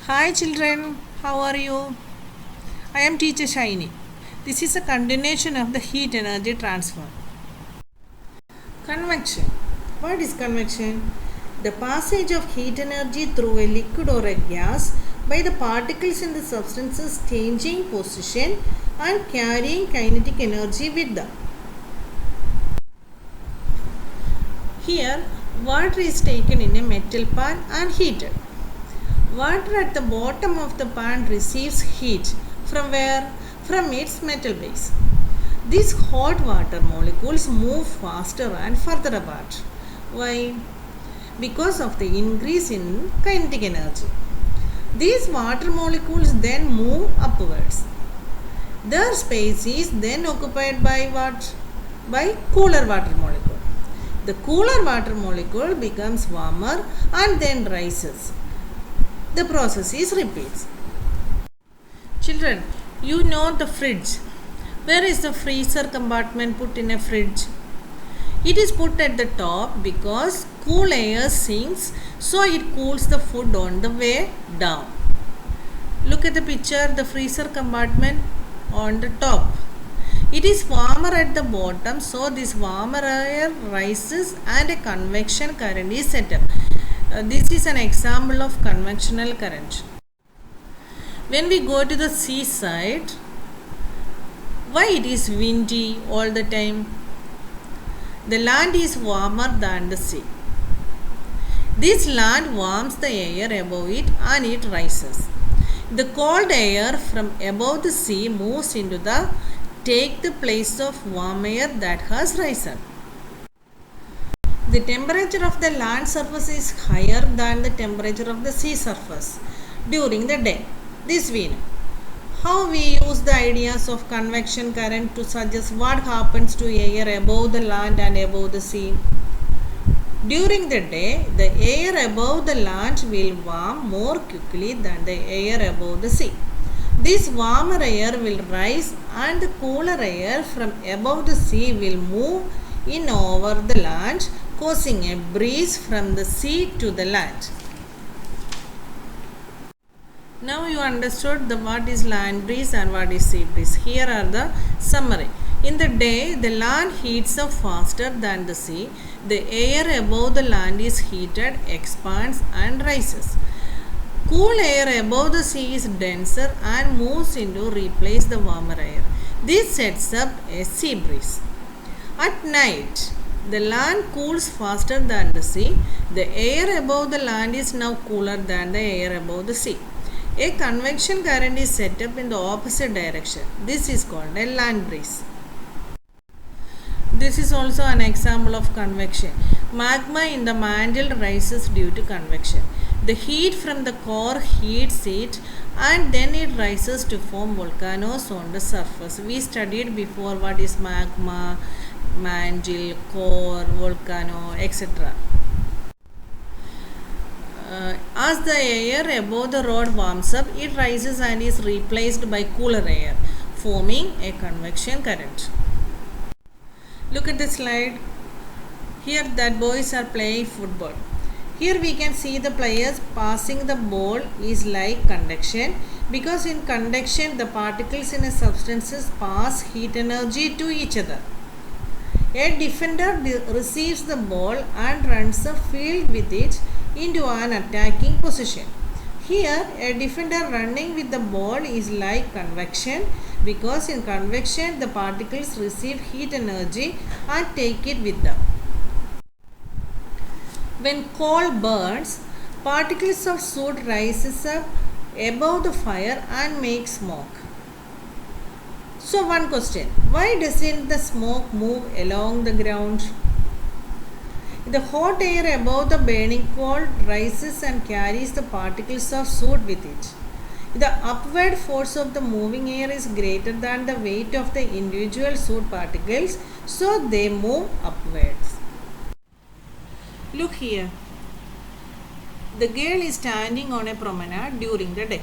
Hi children, how are you? I am teacher Shiny. This is a continuation of the heat energy transfer. Convection. What is convection? The passage of heat energy through a liquid or a gas by the particles in the substances changing position and carrying kinetic energy with them. Here, water is taken in a metal pan and heated. Water at the bottom of the pan receives heat from where? From its metal base. These hot water molecules move faster and further apart. Why? Because of the increase in kinetic energy. These water molecules then move upwards. Their space is then occupied by what? By cooler water molecule. The cooler water molecule becomes warmer and then rises. The process is repeats. Children, you know the fridge. Where is the freezer compartment put in a fridge? It is put at the top because cool air sinks, so it cools the food on the way down. Look at the picture, the freezer compartment on the top. It is warmer at the bottom, so this warmer air rises and a convection current is set up. This is an example of convectional current. When we go to the seaside, why it is windy all the time? The land is warmer than the sea. This land warms the air above it and it rises. The cold air from above the sea moves into take the place of warm air that has risen. The temperature of the land surface is higher than the temperature of the sea surface during the day. This we know. How we use the ideas of convection current to suggest what happens to air above the land and above the sea. During the day, the air above the land will warm more quickly than the air above the sea. This warmer air will rise and the cooler air from above the sea will move in over the land, causing a breeze from the sea to the land. Now you understood what is land breeze and what is sea breeze. Here are the summary. In the day, the land heats up faster than the sea. The air above the land is heated, expands and rises. Cool air above the sea is denser and moves into replace the warmer air. This sets up a sea breeze. At night, the land cools faster than the sea. The air above the land is now cooler than the air above the sea. A convection current is set up in the opposite direction. This is called a land breeze. This is also an example of convection. Magma in the mantle rises due to convection. The heat from the core heats it and then it rises to form volcanoes on the surface. We studied before what is magma, mantle, core, volcano, etc. As the air above the rod warms up, it rises and is replaced by cooler air, forming a convection current. Look at the slide. Here that boys are playing football. Here we can see the players passing the ball is like conduction, because in conduction the particles in a substances pass heat energy to each other. A defender receives the ball and runs the field with it into an attacking position. Here, a defender running with the ball is like convection, because in convection the particles receive heat energy and take it with them. When coal burns, particles of soot rises up above the fire and make smoke. So one question, why doesn't the smoke move along the ground? The hot air above the burning coal rises and carries the particles of soot with it. The upward force of the moving air is greater than the weight of the individual soot particles, so they move upwards. Look here. The girl is standing on a promenade during the day.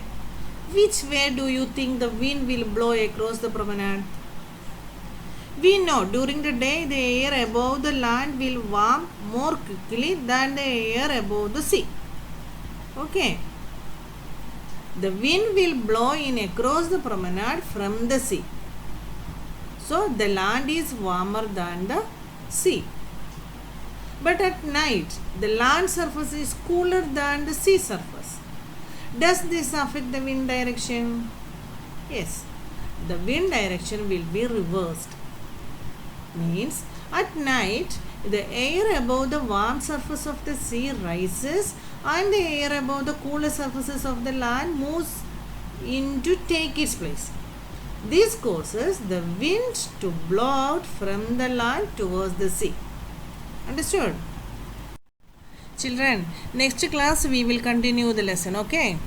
Which way do you think the wind will blow across the promenade? We know during the day the air above the land will warm more quickly than the air above the sea. Okay. the wind will blow in across the promenade from the sea. So the land is warmer than the sea. But at night, the land surface is cooler than the sea surface. Does this affect the wind direction? Yes, the wind direction will be reversed. Means at night, the air above the warm surface of the sea rises and the air above the cooler surfaces of the land moves in to take its place. This causes the wind to blow out from the land towards the sea. Understood? Children, next class we will continue the lesson, okay?